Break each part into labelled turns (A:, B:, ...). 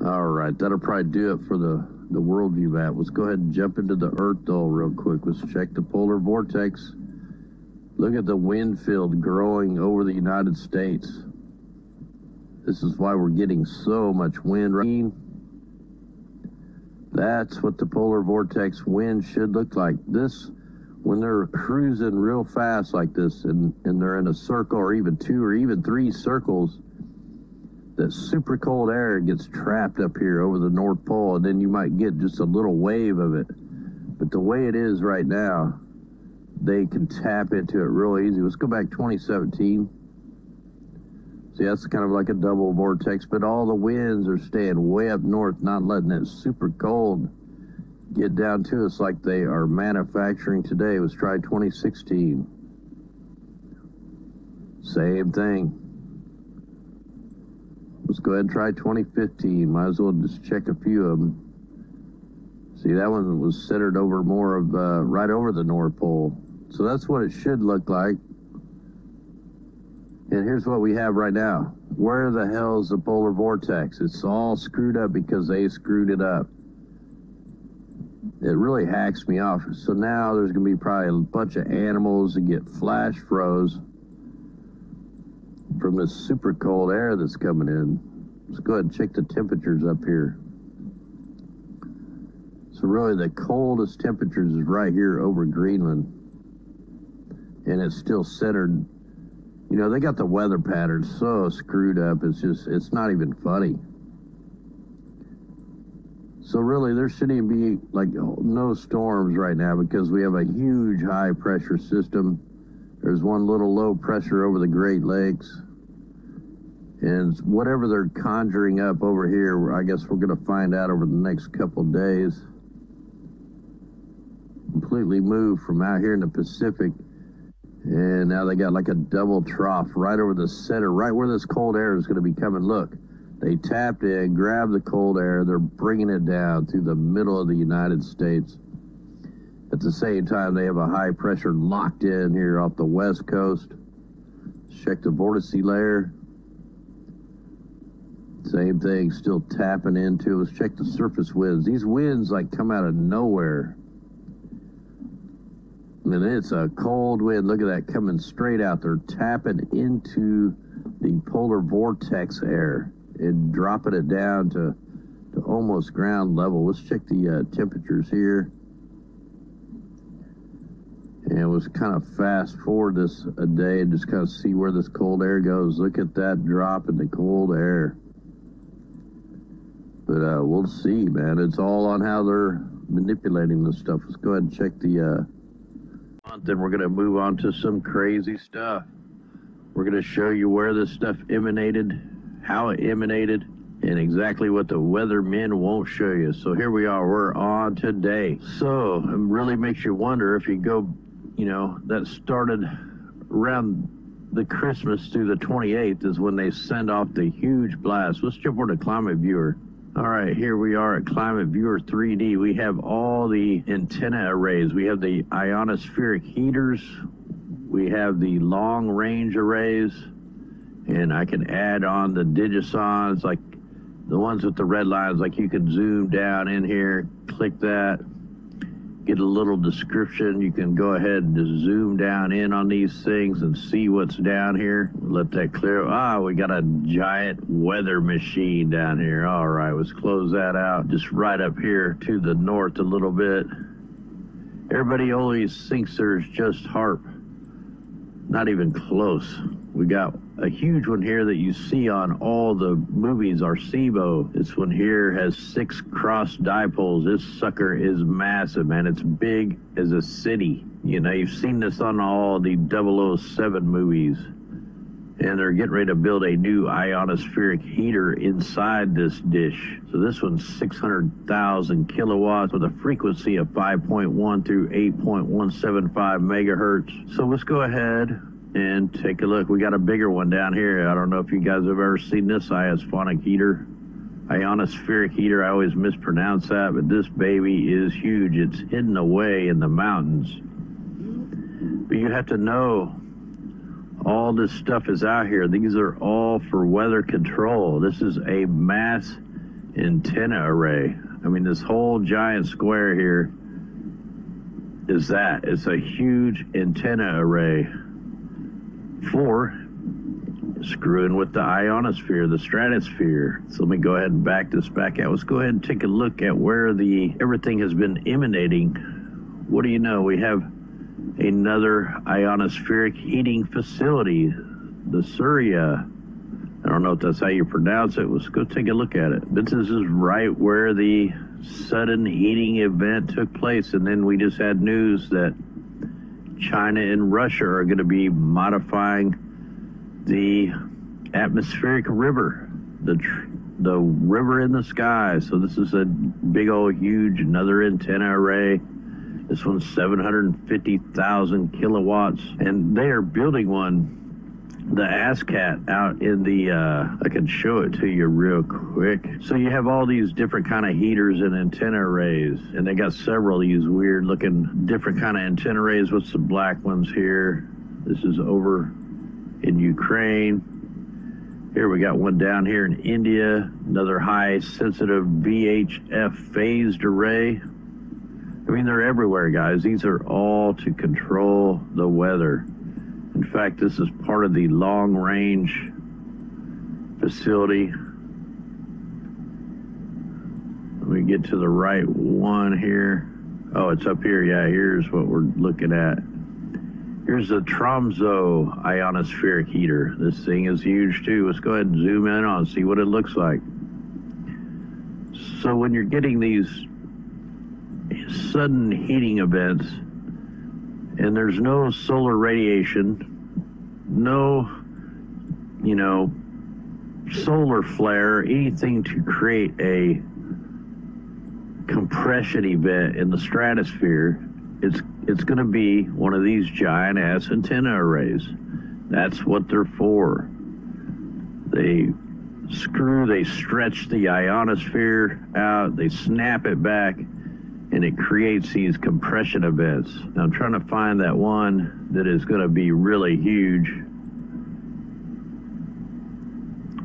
A: All right, that'll probably do it for the worldview map. Let's go ahead and jump into the Earth though real quick. Let's check the polar vortex. Look at the wind field growing over the United States. This is why we're getting so much wind. That's what the polar vortex wind should look like. This, when they're cruising real fast like this and they're in a circle or even two or even three circles, that super cold air gets trapped up here over the North Pole, and then you might get just a little wave of it. But the way it is right now, they can tap into it real easy. Let's go back 2017. See, that's kind of like a double vortex, but all the winds are staying way up north, not letting that super cold get down to us like they are manufacturing today. Let's try 2016. Same thing. Let's go ahead and try 2015. Might as well just check a few of them. See, that one was centered over more of right over the North Pole. So that's what it should look like. And here's what we have right now. Where the hell is the polar vortex? It's all screwed up because they screwed it up. It really hacks me off. So now there's going to be probably a bunch of animals that get flash froze from this super cold air that's coming in. Let's go ahead and check the temperatures up here. So really the coldest temperatures is right here over Greenland. And it's still centered. You know, they got the weather patterns so screwed up, it's not even funny. So really there shouldn't even be like no storms right now because we have a huge high pressure system. There's one little low pressure over the Great Lakes. And whatever they're conjuring up over here, I guess we're going to find out over the next couple of days. Completely moved from out here in the Pacific. And now they got like a double trough right over the center, right where this cold air is going to be coming. Look, they tapped in, grabbed the cold air. They're bringing it down through the middle of the United States. At the same time, they have a high pressure locked in here off the west coast. Check the vortex layer. Same thing, still tapping into. Let's check the surface winds. These winds like come out of nowhere. And it's a cold wind. Look at that coming straight out. They're tapping into the polar vortex air and dropping it down to almost ground level. Let's check the temperatures here. And let's kind of fast forward this a day and just kind of see where this cold air goes. Look at that drop in the cold air. But we'll see, man. It's all on how they're manipulating this stuff. Let's go ahead and check the month, and we're going to move on to some crazy stuff. We're going to show you where this stuff emanated, how it emanated, and exactly what the weathermen won't show you. So here we are. We're on today. So it really makes you wonder if you go, you know, that started around the Christmas through the 28th is when they send off the huge blast. Let's jump over to Climate Viewer. All right, here we are at Climate Viewer 3D. We have all the antenna arrays. We have the ionospheric heaters. We have the long range arrays. And I can add on the digisons, like the ones with the red lines, like you can zoom down in here, click that, get a little description. You can go ahead and just zoom down in on these things and see what's down here. Let that clear. Ah, we got a giant weather machine down here. All right, let's close that out. Just right up here to the north a little bit. Everybody always thinks there's just HAARP. Not even close. We got a huge one here that you see on all the movies, Arecibo. This one here has 6 cross dipoles. This sucker is massive, man. It's big as a city. You know, you've seen this on all the 007 movies. And they're getting ready to build a new ionospheric heater inside this dish. So this one's 600,000 kilowatts with a frequency of 5.1 through 8.175 megahertz. So let's go ahead and take a look. We got a bigger one down here. I don't know if you guys have ever seen this ionospheric heater. Ionospheric heater, I always mispronounce that, but this baby is huge. It's hidden away in the mountains. But you have to know all this stuff is out here. These are all for weather control. This is a mass antenna array. I mean, this whole giant square here is that. It's a huge antenna array for screwing with the ionosphere, the stratosphere. So let me go ahead and back this back out. Let's go ahead and take a look at where everything has been emanating. What do you know? We have another ionospheric heating facility, the Surya. I don't know if that's how you pronounce it. Let's go take a look at it. This is right where the sudden heating event took place. And then we just had news that China and Russia are going to be modifying the atmospheric river, the river in the sky. So this is a big old huge another antenna array. This one's 750,000 kilowatts, and they are building one, the ASCAT, out in the, I can show it to you real quick. So you have all these different kind of heaters and antenna arrays, and they got several of these weird looking different kind of antenna arrays. What's the black ones here? This is over in Ukraine. Here we got one down here in India, another high sensitive VHF phased array. I mean, they're everywhere, guys. These are all to control the weather. In fact, this is part of the long range facility. Let me get to the right one here. Oh, it's up here. Yeah, here's what we're looking at. Here's the Tromso ionospheric heater. This thing is huge too. Let's go ahead and zoom in on, see what it looks like. So when you're getting these sudden heating events, and there's no solar radiation, no, solar flare, anything to create a compression event in the stratosphere, it's going to be one of these giant ass antenna arrays. That's what they're for. They stretch the ionosphere out, they snap it back, and it creates these compression events. Now I'm trying to find that one that is going to be really huge,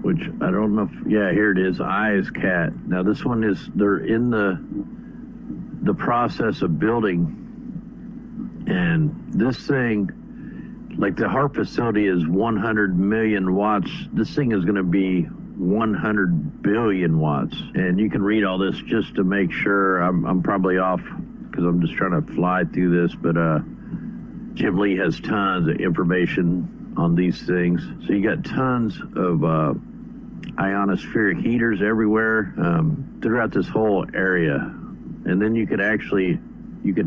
A: which I don't know if, yeah, here it is, ISCAT. Now this one is, they're in the process of building, and this thing, like the HARP facility is 100 million watts. This thing is going to be 100 billion watts. And you can read all this just to make sure. I'm probably off because I'm just trying to fly through this, but Jim Lee has tons of information on these things. So you got tons of ionospheric heaters everywhere throughout this whole area. And then you can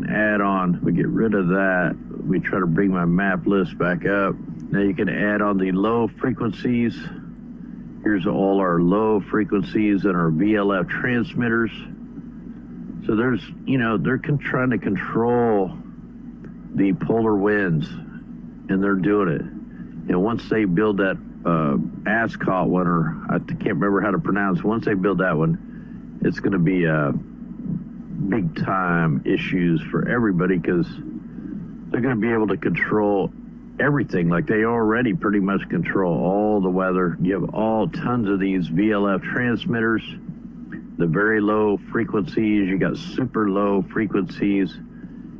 A: add on, we get rid of that. We try to bring my map list back up. Now you can add on the low frequencies. Here's all our low frequencies and our VLF transmitters. So there's, they're trying to control the polar winds, and they're doing it. And once they build that ASCAT one, or I can't remember how to pronounce, once they build that one, it's going to be big time issues for everybody, because they're going to be able to control everything. Like they already pretty much control all the weather. You have all tons of these VLF transmitters, the very low frequencies, you got super low frequencies,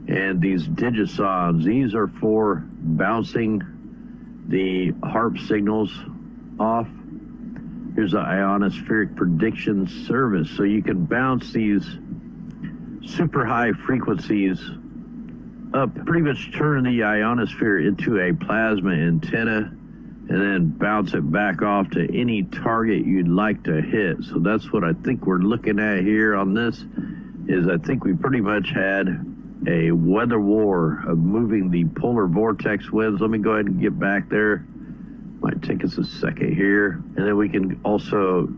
A: and these digisons. These are for bouncing the HARP signals off. Here's the ionospheric prediction service. So you can bounce these super high frequencies up, pretty much turn the ionosphere into a plasma antenna, and then bounce it back off to any target you'd like to hit. So that's what I think we're looking at here on this, is I think we pretty much had a weather war of moving the polar vortex winds. Let me go ahead and get back there. Might take us a second here. And then we can also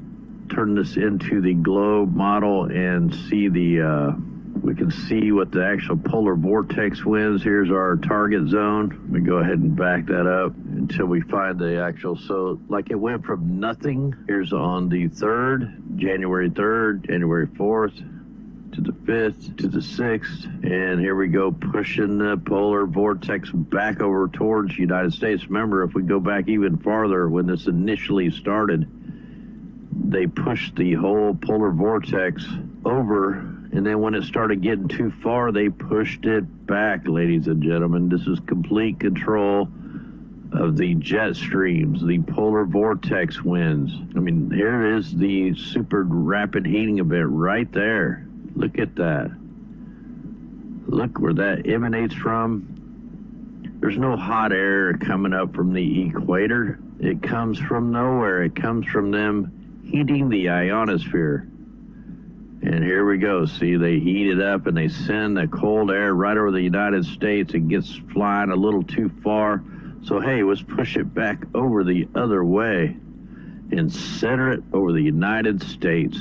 A: turn this into the globe model and see we can see what the actual polar vortex winds. Here's our target zone. Let me go ahead and back that up until we find the actual, so like it went from nothing. Here's on the 3rd, January 3rd, January 4th, to the 5th, to the 6th, and here we go, pushing the polar vortex back over towards the United States. Remember, if we go back even farther, when this initially started, they pushed the whole polar vortex over, and then when it started getting too far, they pushed it back, ladies and gentlemen. This is complete control of the jet streams, the polar vortex winds. I mean, here is the super rapid heating event right there. Look at that. Look where that emanates from. There's no hot air coming up from the equator. It comes from nowhere. It comes from them heating the ionosphere. And here we go. See, they heat it up and they send the cold air right over the United States. It gets flying a little too far. So, hey, let's push it back over the other way and center it over the United States.